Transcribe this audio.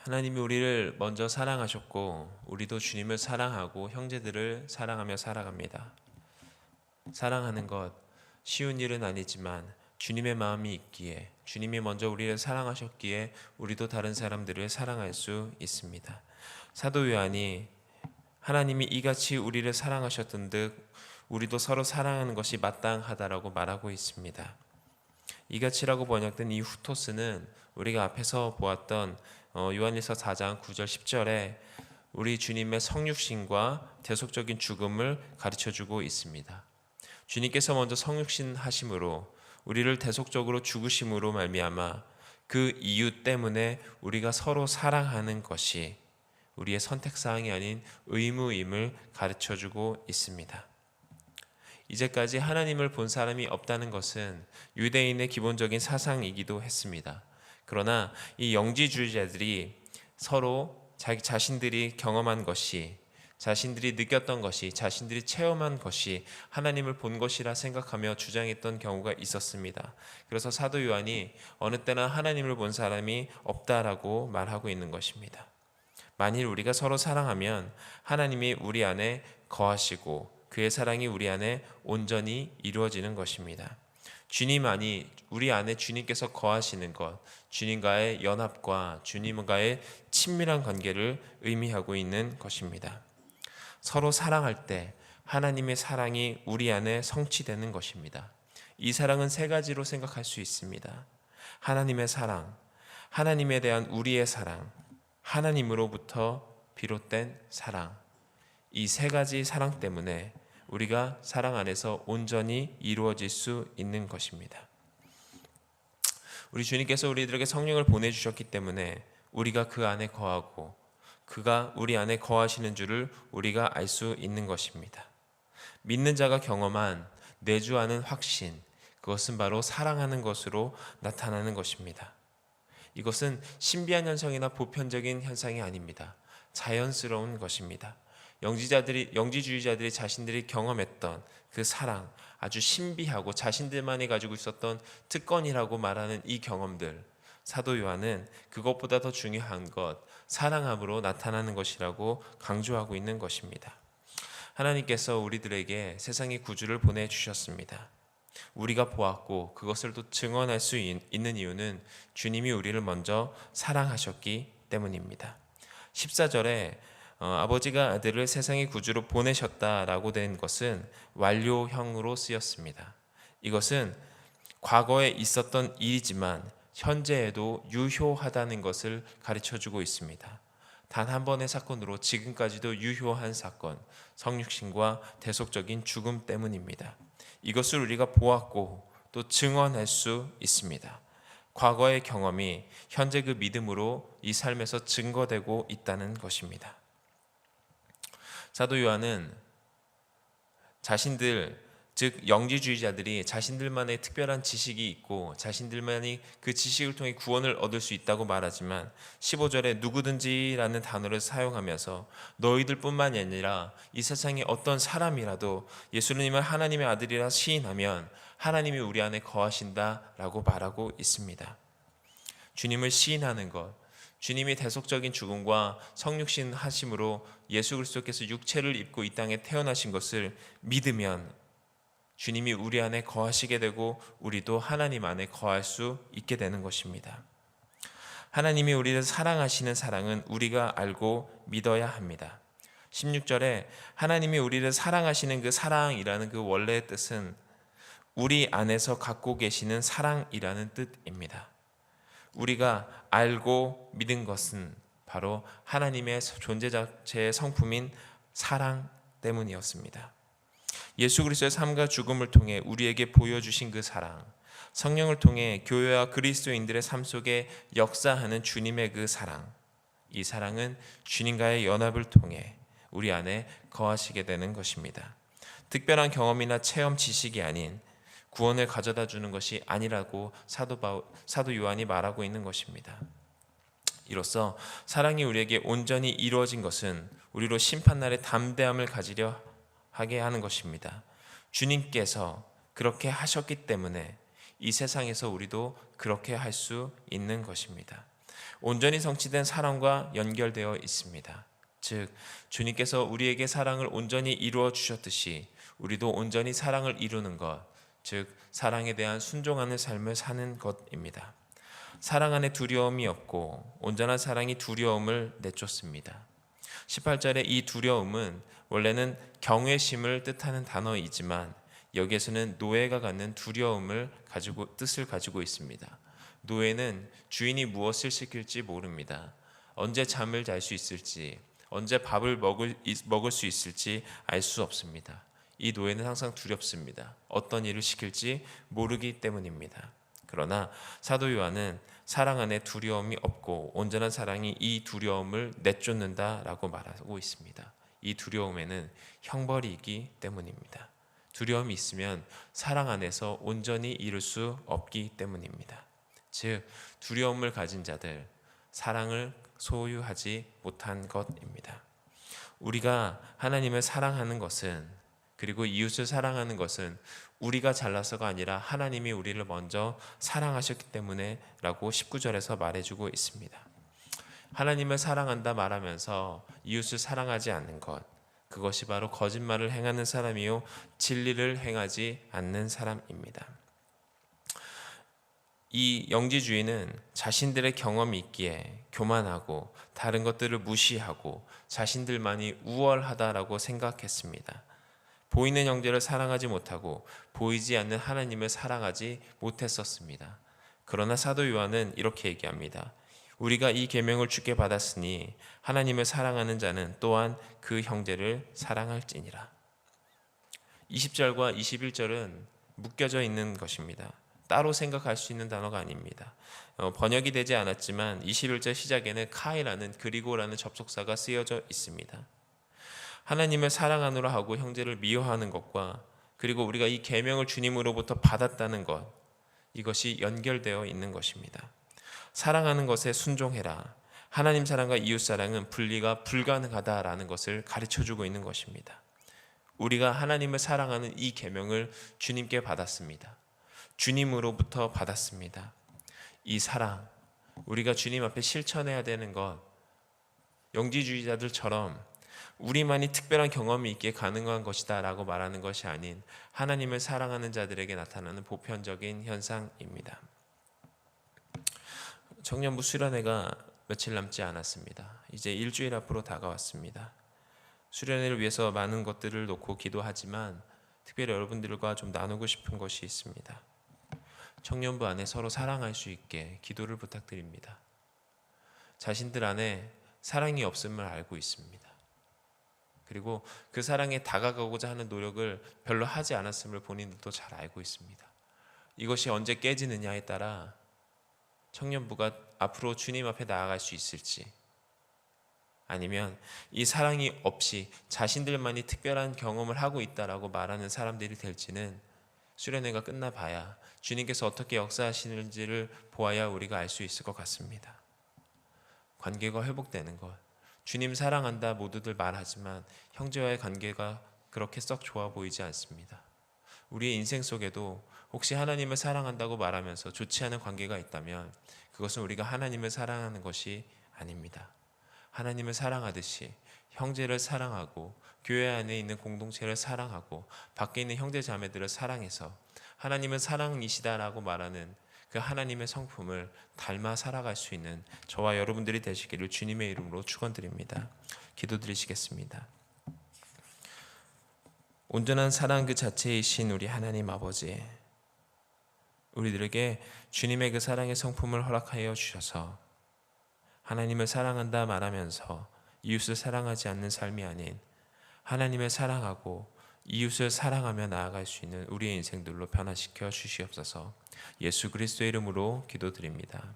하나님이 우리를 먼저 사랑하셨고 우리도 주님을 사랑하고 형제들을 사랑하며 살아갑니다. 사랑하는 것 쉬운 일은 아니지만 주님의 마음이 있기에, 주님이 먼저 우리를 사랑하셨기에 우리도 다른 사람들을 사랑할 수 있습니다. 사도 요한이 하나님이 이같이 우리를 사랑하셨던 듯 우리도 서로 사랑하는 것이 마땅하다라고 말하고 있습니다. 이같이라고 번역된 이 후토스는 우리가 앞에서 보았던 요한일서 4장 9절 10절에 우리 주님의 성육신과 대속적인 죽음을 가르쳐주고 있습니다. 주님께서 먼저 성육신 하심으로 우리를 대속적으로 죽으심으로 말미암아 그 이유 때문에 우리가 서로 사랑하는 것이 우리의 선택사항이 아닌 의무임을 가르쳐주고 있습니다. 이제까지 하나님을 본 사람이 없다는 것은 유대인의 기본적인 사상이기도 했습니다. 그러나 이 영지주의자들이 서로 자신들이 경험한 것이, 자신들이 느꼈던 것이, 자신들이 체험한 것이 하나님을 본 것이라 생각하며 주장했던 경우가 있었습니다. 그래서 사도 요한이 어느 때나 하나님을 본 사람이 없다라고 말하고 있는 것입니다. 만일 우리가 서로 사랑하면 하나님이 우리 안에 거하시고 그의 사랑이 우리 안에 온전히 이루어지는 것입니다. 주님만이 우리 안에 주님께서 거하시는 것, 주님과의 연합과 주님과의 친밀한 관계를 의미하고 있는 것입니다. 서로 사랑할 때 하나님의 사랑이 우리 안에 성취되는 것입니다. 이 사랑은 세 가지로 생각할 수 있습니다. 하나님의 사랑, 하나님에 대한 우리의 사랑, 하나님으로부터 비롯된 사랑. 이 세 가지 사랑 때문에 우리가 사랑 안에서 온전히 이루어질 수 있는 것입니다. 우리 주님께서 우리들에게 성령을 보내주셨기 때문에 우리가 그 안에 거하고 그가 우리 안에 거하시는 줄을 우리가 알 수 있는 것입니다. 믿는 자가 경험한 내주하는 확신, 그것은 바로 사랑하는 것으로 나타나는 것입니다. 이것은 신비한 현상이나 보편적인 현상이 아닙니다. 자연스러운 것입니다. 영지주의자들이 자신들이 경험했던 그 사랑, 아주 신비하고 자신들만이 가지고 있었던 특권이라고 말하는 이 경험들, 사도 요한은 그것보다 더 중요한 것, 사랑함으로 나타나는 것이라고 강조하고 있는 것입니다. 하나님께서 우리들에게 세상의 구주를 보내주셨습니다. 우리가 보았고 그것을 또 증언할 수 있는 이유는 주님이 우리를 먼저 사랑하셨기 때문입니다. 14절에 아버지가 아들을 세상의 구주로 보내셨다라고 된 것은 완료형으로 쓰였습니다. 이것은 과거에 있었던 일이지만 현재에도 유효하다는 것을 가르쳐주고 있습니다. 단 한 번의 사건으로 지금까지도 유효한 사건, 성육신과 대속적인 죽음 때문입니다. 이것을 우리가 보았고 또 증언할 수 있습니다. 과거의 경험이 현재 그 믿음으로 이 삶에서 증거되고 있다는 것입니다. 사도 요한은 즉 영지주의자들이 자신들만의 특별한 지식이 있고 자신들만이 그 지식을 통해 구원을 얻을 수 있다고 말하지만 15절에 누구든지라는 단어를 사용하면서 너희들뿐만이 아니라 이 세상의 어떤 사람이라도 예수님을 하나님의 아들이라 시인하면 하나님이 우리 안에 거하신다라고 말하고 있습니다. 주님을 시인하는 것, 주님이 대속적인 죽음과 성육신 하심으로 예수 그리스도께서 육체를 입고 이 땅에 태어나신 것을 믿으면 주님이 우리 안에 거하시게 되고 우리도 하나님 안에 거할 수 있게 되는 것입니다. 하나님이 우리를 사랑하시는 사랑은 우리가 알고 믿어야 합니다. 16절에 하나님이 우리를 사랑하시는 그 사랑이라는 그 원래의 뜻은 우리 안에서 갖고 계시는 사랑이라는 뜻입니다. 우리가 알고 믿은 것은 바로 하나님의 존재 자체의 성품인 사랑 때문이었습니다. 예수 그리스도의 삶과 죽음을 통해 우리에게 보여주신 그 사랑, 성령을 통해 교회와 그리스도인들의 삶 속에 역사하는 주님의 그 사랑, 이 사랑은 주님과의 연합을 통해 우리 안에 거하시게 되는 것입니다. 특별한 경험이나 체험 지식이 아닌 구원을 가져다 주는 것이 아니라고 사도 요한이 말하고 있는 것입니다. 이로써 사랑이 우리에게 온전히 이루어진 것은 우리로 심판날에 담대함을 가지려 하게 하는 것입니다. 주님께서 그렇게 하셨기 때문에 이 세상에서 우리도 그렇게 할 수 있는 것입니다. 온전히 성취된 사랑과 연결되어 있습니다. 즉, 주님께서 우리에게 사랑을 온전히 이루어 주셨듯이 우리도 온전히 사랑을 이루는 것, 즉 사랑에 대한 순종하는 삶을 사는 것입니다. 사랑 안에 두려움이 없고 온전한 사랑이 두려움을 내쫓습니다. 18절의 이 두려움은 원래는 경외심을 뜻하는 단어이지만 여기에서는 노예가 갖는 두려움을 뜻을 가지고 있습니다. 노예는 주인이 무엇을 시킬지 모릅니다. 언제 잠을 잘 수 있을지, 언제 밥을 먹을 수 있을지 알 수 없습니다. 이 노예는 항상 두렵습니다. 어떤 일을 시킬지 모르기 때문입니다. 그러나 사도 요한은 사랑 안에 두려움이 없고 온전한 사랑이 이 두려움을 내쫓는다라고 말하고 있습니다. 이 두려움에는 형벌이 있기 때문입니다. 두려움이 있으면 사랑 안에서 온전히 이룰 수 없기 때문입니다. 즉, 두려움을 가진 자들, 사랑을 소유하지 못한 것입니다. 우리가 하나님을 사랑하는 것은, 그리고 이웃을 사랑하는 것은 우리가 잘나서가 아니라 하나님이 우리를 먼저 사랑하셨기 때문에 라고 19절에서 말해주고 있습니다. 하나님을 사랑한다 말하면서 이웃을 사랑하지 않는 것, 그것이 바로 거짓말을 행하는 사람이요 진리를 행하지 않는 사람입니다. 이 영지주의는 자신들의 경험이 있기에 교만하고 다른 것들을 무시하고 자신들만이 우월하다라고 생각했습니다. 보이는 형제를 사랑하지 못하고 보이지 않는 하나님을 사랑하지 못했었습니다. 그러나 사도 요한은 이렇게 얘기합니다. 우리가 이 계명을 주께 받았으니 하나님을 사랑하는 자는 또한 그 형제를 사랑할지니라. 20절과 21절은 묶여져 있는 것입니다. 따로 생각할 수 있는 단어가 아닙니다. 번역이 되지 않았지만 21절 시작에는 카이라는 그리고라는 접속사가 쓰여져 있습니다. 하나님을 사랑하노라 하고 형제를 미워하는 것과 그리고 우리가 이 계명을 주님으로부터 받았다는 것, 이것이 연결되어 있는 것입니다. 사랑하는 것에 순종해라. 하나님 사랑과 이웃 사랑은 분리가 불가능하다라는 것을 가르쳐주고 있는 것입니다. 우리가 하나님을 사랑하는 이 계명을 주님께 받았습니다. 주님으로부터 받았습니다. 이 사랑, 우리가 주님 앞에 실천해야 되는 것, 영지주의자들처럼 우리만이 특별한 경험이 있기에 가능한 것이다 라고 말하는 것이 아닌 하나님을 사랑하는 자들에게 나타나는 보편적인 현상입니다. 청년부 수련회가 며칠 남지 않았습니다. 이제 일주일 앞으로 다가왔습니다. 수련회를 위해서 많은 것들을 놓고 기도하지만 특별히 여러분들과 좀 나누고 싶은 것이 있습니다. 청년부 안에 서로 사랑할 수 있게 기도를 부탁드립니다. 자신들 안에 사랑이 없음을 알고 있습니다. 그리고 그 사랑에 다가가고자 하는 노력을 별로 하지 않았음을 본인들도 잘 알고 있습니다. 이것이 언제 깨지느냐에 따라 청년부가 앞으로 주님 앞에 나아갈 수 있을지, 아니면 이 사랑이 없이 자신들만이 특별한 경험을 하고 있다라고 말하는 사람들이 될지는 수련회가 끝나봐야 주님께서 어떻게 역사하시는지를 보아야 우리가 알 수 있을 것 같습니다. 관계가 회복되는 것, 주님 사랑한다 모두들 말하지만 형제와의 관계가 그렇게 썩 좋아 보이지 않습니다. 우리의 인생 속에도 혹시 하나님을 사랑한다고 말하면서 좋지 않은 관계가 있다면 그것은 우리가 하나님을 사랑하는 것이 아닙니다. 하나님을 사랑하듯이 형제를 사랑하고 교회 안에 있는 공동체를 사랑하고 밖에 있는 형제 자매들을 사랑해서 하나님은 사랑이시다라고 말하는 그 하나님의 성품을 닮아 살아갈 수 있는 저와 여러분들이 되시기를 주님의 이름으로 축원드립니다. 기도드리시겠습니다. 온전한 사랑 그 자체이신 우리 하나님 아버지, 우리들에게 주님의 그 사랑의 성품을 허락하여 주셔서 하나님을 사랑한다 말하면서 이웃을 사랑하지 않는 삶이 아닌 하나님을 사랑하고 이웃을 사랑하며 나아갈 수 있는 우리의 인생들로 변화시켜 주시옵소서. 예수 그리스도의 이름으로 기도드립니다.